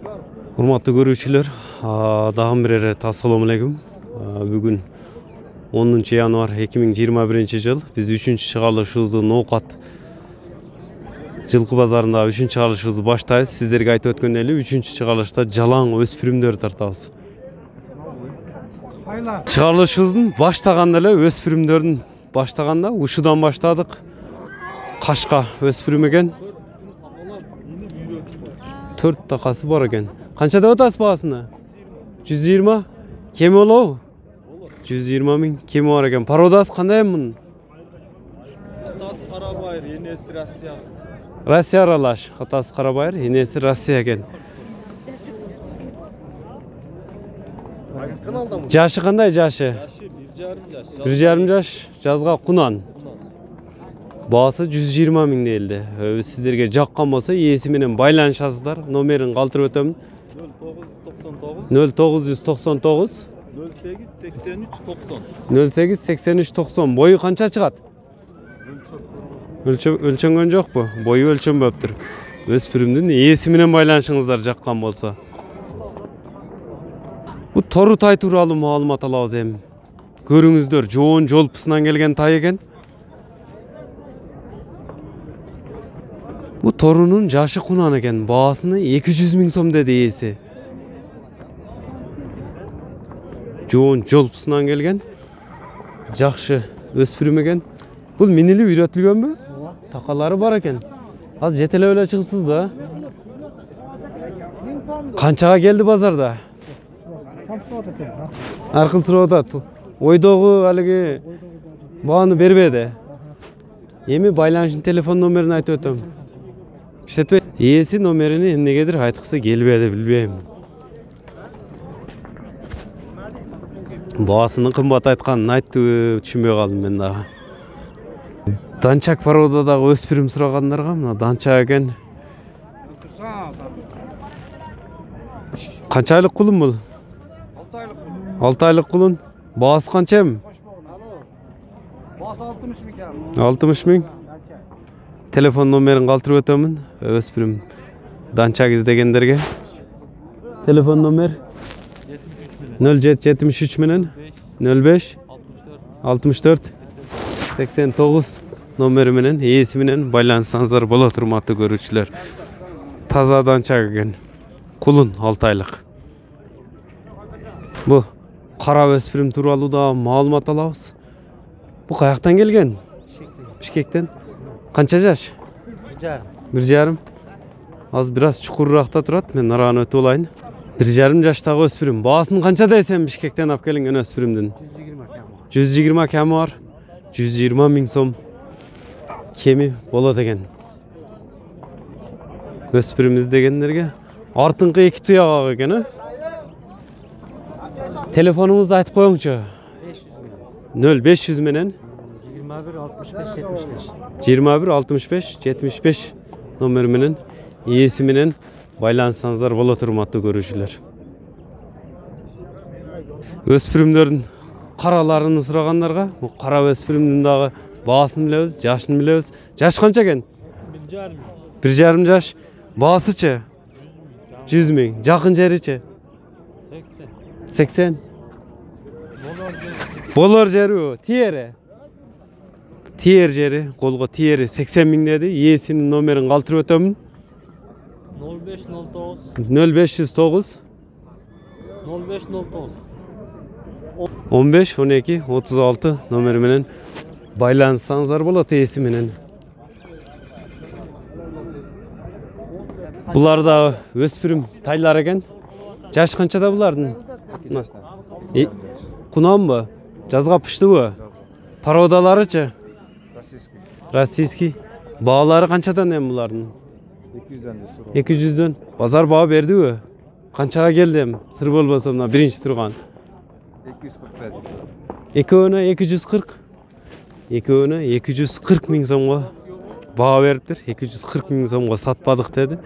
Урматтуу көрүүчүлөр, дагы бир ирет ассаламу алейкум. Бүгүн 10 январ 2021 жыл. Биз 3-чү чыгарылышыбызды Ноокат жылкы базарында 3-чү чыгарылышыбызды баштайбыз. Сиздерге айтып өткөндөй эле 3-чү чыгарылышта жалаң өспүрүмдөр тартабыз. Чыгарылышыбыздын баштаганда эле өспүрүмдөрдүн баштаганда ушудан баштадык. Кашка өспүрүм экен. 4 такасы бар экен. Канча деп атасыз баасына? 120? Кеми болобу? 120 миң кеми бар экен. Породасы кандай мунун? Атасы Карабайыр, энеси Россия. Россия аралаш. Атасы Карабайыр, энеси Россия экен. Жашы кандай жашы? Яшы 1,5 жаш. 1,5 жаш. Жазга кунан. Баасы 120 миң дейилди. Сиздерге жаккан болсо ээси менен байланышасыздар. Номерин калтырып өтөмүн. 0999 08 83 90. Бою канча чыгат? Өлчөнгөн жокпу? Бою өлчөнбөптүр. Өспүрүмдүн ээси менен байланышыңыздар жаккан болсо. Бу тору тай тууралуу маалымат алабыз эми. Көрүңүздөр, жоон жолпусунан келген тай экен. Bu torunun jaşı kunan eken, baasını 200 ming so'm dedi ээси. Жоон жолпусунан келген. Жакшы өспүрүм экен. Бул минилип үйрөтүлгөнбү? Такалары бар экен. Азыр жетелеп эле чыгыпсыз да. Канчага келди базарда? Аркыл сурап атат. Ойдогу алиги бааны бербеди. Эми байланыштын телефон номерин айтып өтөм. Ээси номерини эмнегедир айткысы келбеди, билбейм. Баасынын кымбат айтканын айтты, түшүнбөй калдым мен дагы. Данчак породадагы өспүрүм сурагандарга мына данчак экен. Канча айлык кулун бул? 6 айлык. 6 айлык кулун. Баасы канча эми? Баасы 60 миң. 60 миң. Telefon numarini kaldırıp ötümün. Öspürüm dançak izlegендерге. Telefon numer 0773 menen 05 64 89 numeri menen ээси менен байланышсаңыздар болот, урматтуу көрүүчүлөр. Таза данчак экен. Кулун 6 айлык. Бу кара өспүрүм тууралуу да маалымат алабыз. Бу каяктан келген? Бишкектен. Канча жаш? 1,5. Az biraz çukurrakta turat. Men arağını ötüp olayın. 1,5 жаштагы өспүрүм. Баасын канча десем Бишкектен алып келинген өспүрүмдүн? 120 кеми бар. 120 миң сом кеми болот экен. Өспүрүм издегендерге артыңкы 2 туяк экен, э? Телефонуңузду айтып коюңчу. 0500 менен 21 65 75 номер менен ээси менен байланышсаңыздар болот, урматтуу көрүүчүлөр. Өспүрүмдөрдүн караларын сурагандарга, бу кара өспүрүмдүн дагы баасын билебиз, жашын билебиз. Жаш канча экен? 1,5 жаш. Баасычы? 100 миң. Жакын жеричи? 80. Болор жери, тиери. Тиер жери, колго тиери 80 миң деди. Ээсинин номерин калтырып өтөмүн. 0509 15 12 36 номери менен байланышсаңыздар болот ээси менен. Булар да өспүрүм тайлар экен. Жаш канчада булардын? Кунанбы? Жазга пыштыбы? Породаларычы? Российский. Баалары канчадан эми булардын? 200'дөн. Базар баа бердиби? Канчага келди эми? Сыр болбосо мына биринчи турган. 240. Экөөнө 240. Экөөнө 240 миң сомго баа бериптир. 240 миң сомго сатпадык деди.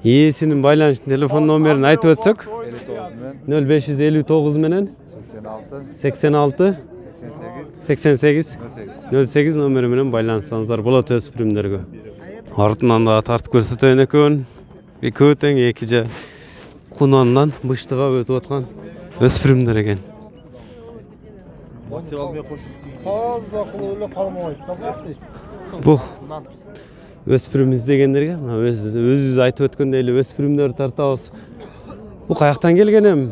Ээсинин байланыш телефон номерин айтып өтсөк? 0559 менен 86 88 08 номери менен байланышсаңыздар болот өспүрүмдөргө. Артынан да тартып көрсөтөйүн экөөн. Bir köten ekice Kunandan Bıştığa ötüp atkan öspürümler eken. Bakır almaya koşup. Fazla akıllı öyle kalmamayız. Bu öspürüm izlegenlerge öz aytып ötkönдөй эле öspürümдөр тартабыз. Bu kayaktan gelgenim.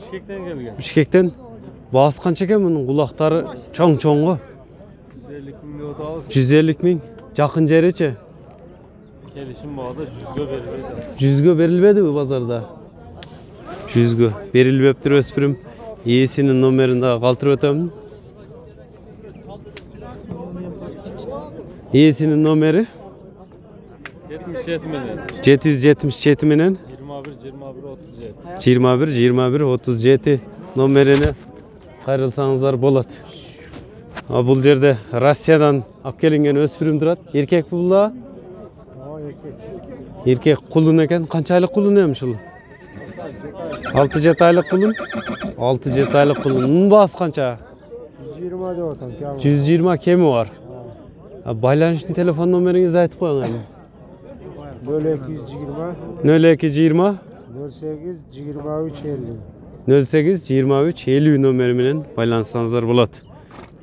Bişkekten gelgen. Bişkekten. Baası kança eкен bunun kulakları çoң go. 150 bin otağız. 150 ming. Jakın jeriçi. Gelişim bağda 100'gö verilmedi. 100'gö berilmedi bu pazarda. 100'gö berilbeptir öspürüm. İyisinin numerini daha kaldırıp ötemin. İyisinin numeri 77 menen. 777 menen 21 37 numerini kayırılsanızlar bolat. Bu yerde Rusya'dan alып kelinген öspürüm durat. Erkek bu da. Erkek kulun eken. Kança aylık kulun emiş ulu? 6-7 aylık kulun. 6-7 aylık kulun. Bunun bağısı kança? 120 de ortam. 120 kemi var. Baylanışın telefon numarinizi aytıp koyun yani. 0220 0220 08 23 50. 08 23 50 numeri bilen baylansanızlar bolat.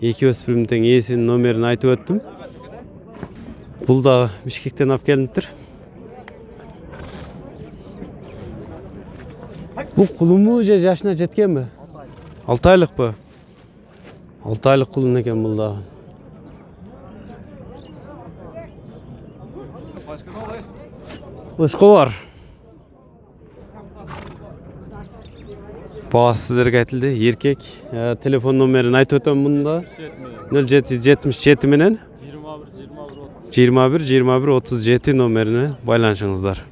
İki öspürümden iyisinin numerini aytıp öttüm. Bul da Bişkekten alып keliniptir. Bu kulun mu je yaşına jetken mi? 6 aylık bu. 6 aylık kulun eken bul da. Başka ne oluyor? Uşku var. Bağız sizlerge aytıldı. Erkek. Telefon numerini aytıp ötüm bunda. 0777 menen 21 37 numerini baylanışыңыздар.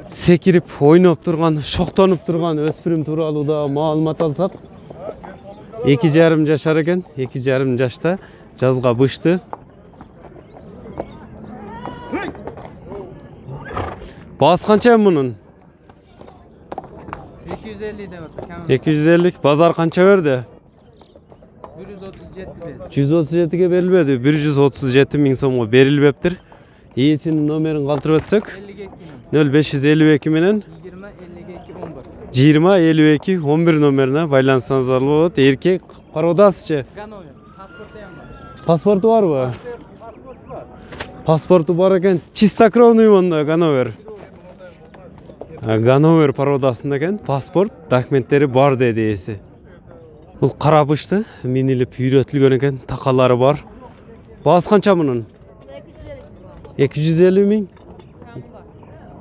Sekirip oynop turgan, şoktонуп turgan öspürüm tuуралуу da маалымат алсак. 2,5 жашар экен. 2,5 жашта жазга бышты. Bas kança bunun? 250 de var. 250. Pazar kança verdi? 137 verdi. 137'ge berilmedi. 137 ming so'mga berilbeptir. İyisinin numerini kaldırıp ötsek 0552 menen 20 52 11. 20 52 11 numarına baylansanızlar болады. Erkek parodasçı. Ganover. Pasportu ham var. Pasportu var mı? Pasportu var eken. Чистокровный onda Ganover. Ganover parodasında eken pasport dokumentleri var dedi esi. Bu karabıştı. Minilip yürütülgen eken takalları var. Bağız kança bunun? 250 ming.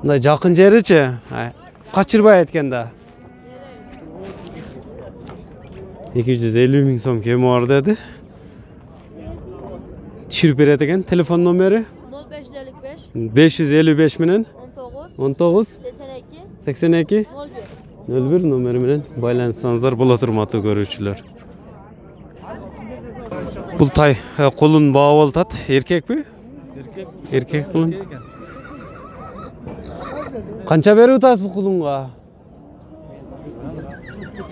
Mına jakın jeriçi. Kaçırбай etkende. 250 ming so'm kemi var dedi. Düşürüp beredi eken. Telefon numeri 0555 555 menen 19 19 82 82 01. 01 numeri menen baylansanızlar bola turmatu görүүчүлөр. Bul tay kolun bağı oltat. Erkek mi? Erkek kulun. Kança beri utas bu kulunga?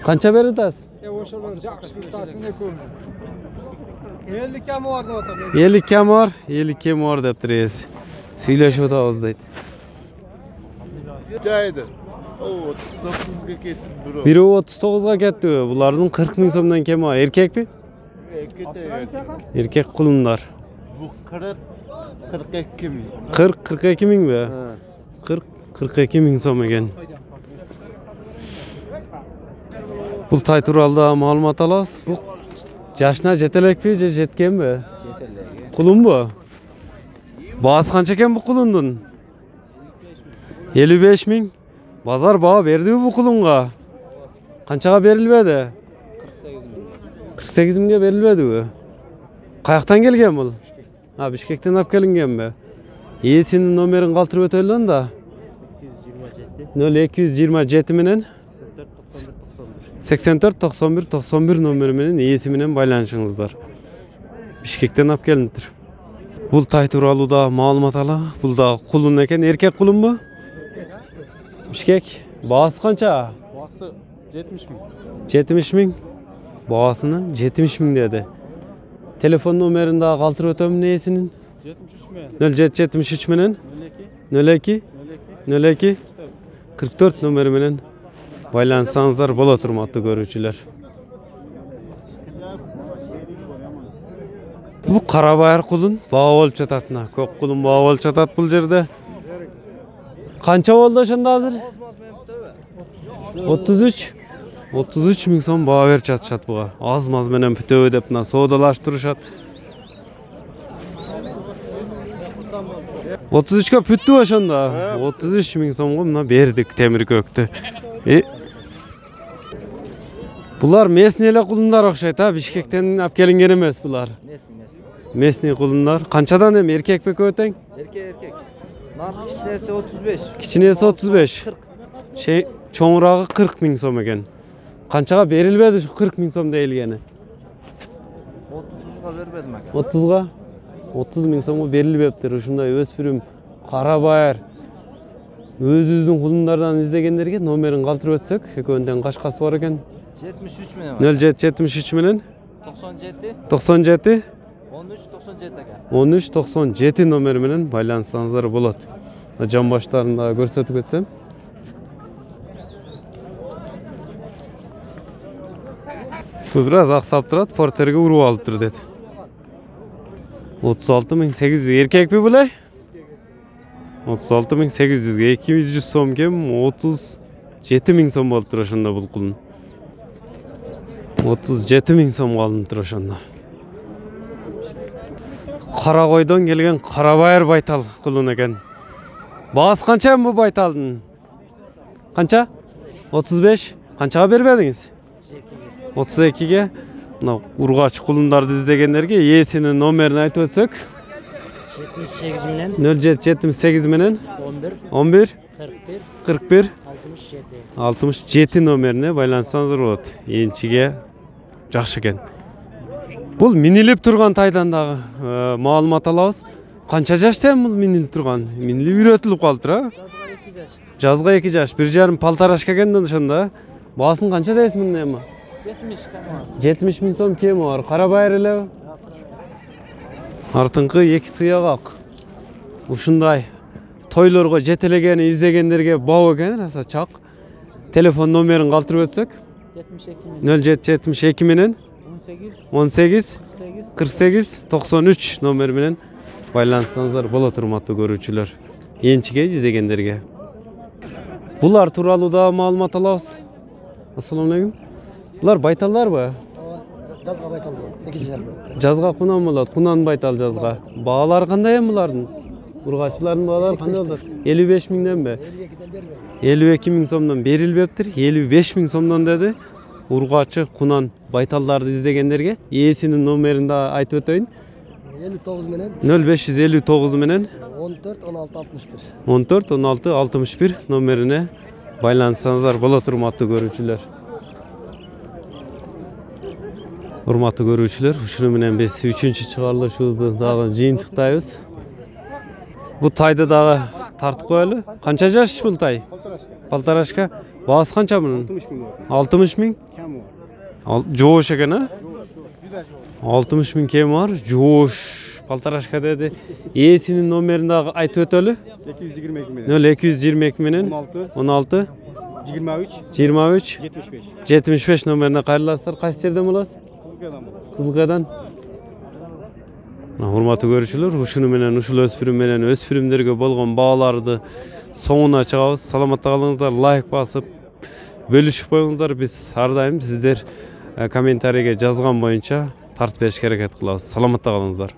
Kança beri utas? Oşalar jakşı tutasını koyun. 50 kemi var da ortam. 50 kem var. 50 kem var deptir esi. Söyleşip otağız deydi. Haydi. O 39'ga ketdi biri. Biri 39'ga ketdi. Bulardan 40 ming so'mdan kemi var. Erkek mi? Erkek kulunlar. Bu 42 ming. 40-42 ming mi? 40-42 ming so'm ekan. Bul tay turalda ma'lumot olasiz. Bu yaşına jetelekmi je jetkenmi? Kulun bu. Bağısı kança eken bu kulundun? 55 ming. Bazar bağı berdi bu kulunga? Kançaga berilmedi? 48 mingge berilmedi bu. Kayaktan gelgen bul? Ha, Bişkekten alып kelingen mi? İyisinin numerini kaldırıp ötelim da. 0227 menen 84 91 91 numeri menen iyisi menen baylanışыңızдар. Bişkekten alып keliniptir. Bul tay tuuralуу da ma'lumot ala. Bul da kulun eken. Erkek kulun mu? Bişkek. Bağısı kança? Bağısı 70 ming. 70 ming. Bağısını 70 ming dedi. Telefon numerini daha kaldırıp ötelim neyesinin? 73 mi? 0773 менен 02 02 02 44 номери менен байланышсаңыздар болот, урматтуу көрүүчүлөр. Бул кара байыр кулун баа болуп жатат мына. Көк кулун баа болуп жатат бул жерде. Канча болду ошондо азыр? 33 миң сом баа берип жатышат буга. Аз маз менен бүтөбү деп мына соодалаштырышат. 33ка бүттү ошондо. 33 миң сомго мына бердик темир көктү. Булар местный эле кулундар окшойт, Бишкектен алып келинген эмес булар. Местный кулундар. Канчадан эми эркек беке өтең? Erkek. Narx kichinesi 35. Кичинеси 35. Чоңурагы 40 миң сом экен. Канчага берилбеди ушу 40 миң сом дейилгени? 30'a vermedim aka. 30га? 30 миң сомго берилбептир. Ушундай өспүрүм кара байыр өзүбүздүн кулундардан издегендерге номерин калтырып өтсөк, экөөндөн кашкасы бар экен. 73 менен. 0773 менен 97 97 13 97 aka. 13 97 номери менен байланышсаңыздар болот. Жан баштарында көрсөтүп кетсем. Бул бир аз аксап турат, портерге уруп алыптыр дейт. 36.800 эркекпи булай? 36.800ге 200 сом кем 37 миң сом болуптур ошондо бул кулун. 37 миң сом калыныптыр ошондо. Кара койдон келген кара байыр байтал кулун экен. Баасы канча бу байталдын? Канча? 35. Канчага бербедиңиз? 32ге. Мына ургач кулундарды издегендерге ээсинин номерин айтып өтсөк. 78 менен 0778 менен 11 41 67 67 номерине байланышсаңыздар болот. Энчиге жакшы экен. Бул минилип турган тайдан дагы маалымат алабыз. Канча жаштан бул минилип турган? Минилип үйрөтүлүп калыптыр, а? Жазга 2 жаш, 1,5 полторашка экен да ошондо. Баасын канча дейсиз мында эми? 70 миң сом кеми бар. Кара байыр элеби? Артыңкы 2 туягак. Ушундай тойлорго жетелегени издегендерге боо экен, раса чак. Телефон номерин калтырып өтсөк? 0772 менен 18 48 93 номер менен байланышсаңыздар болот, урматтуу көрүүчүлөр. Энчиге издегендерге. Булар тууралуу да маалымат алабыз. Ассаламу алейкум. Булар байталдарбы? Жазга байтал болот. 2 жыл болот. Жазга кунан болот. Кунан байтал жазга. Баалары кандай эми булардын? Ургачылардын баалары кандай болот? 55 миңденби? 52 миң сомдон берилбептир. 55 миң сомдон деди. Ургачы кунан байталдарды издегендерге ээсинин номерин да айтып өтөйүн. 59 менен 0559 менен 14 16 61. 14 16 61 номерине байланышсаңыздар болот, урматтуу көрүүчүлөр. Урматтуу көрүүчүлөр, ушуну менен биз 3-чү чыгарылышыбызды дагы жыйынтыктайбыз. Бу тайды дагы тартып коелу. Канча жаш бул тай? Полторашка. Баасы канча мунун? 60 миң. Жоош экен, а? 60 миң кеми бар. Жоош. Полторашка деди. Ээсинин номерин дагы айтып өтөлү. 222 менен 0222 менен 16 23 75 номерине кайрыласыздар. Кайсы жерден боласыз? Кызылкаядан. Урматтуу көрүүчүлөр, ушуну менен ушул өспүрүм менен өспүрүмдөргө болгон бааларды соңуна чыгабыз. Саламатта калыңыздар, лайк басып бөлүшүп коюңуздар. Биз ар дайым сиздер комментарийге жазган боюнча тартып беришке аракет кылабыз. Саламатта калыңыздар.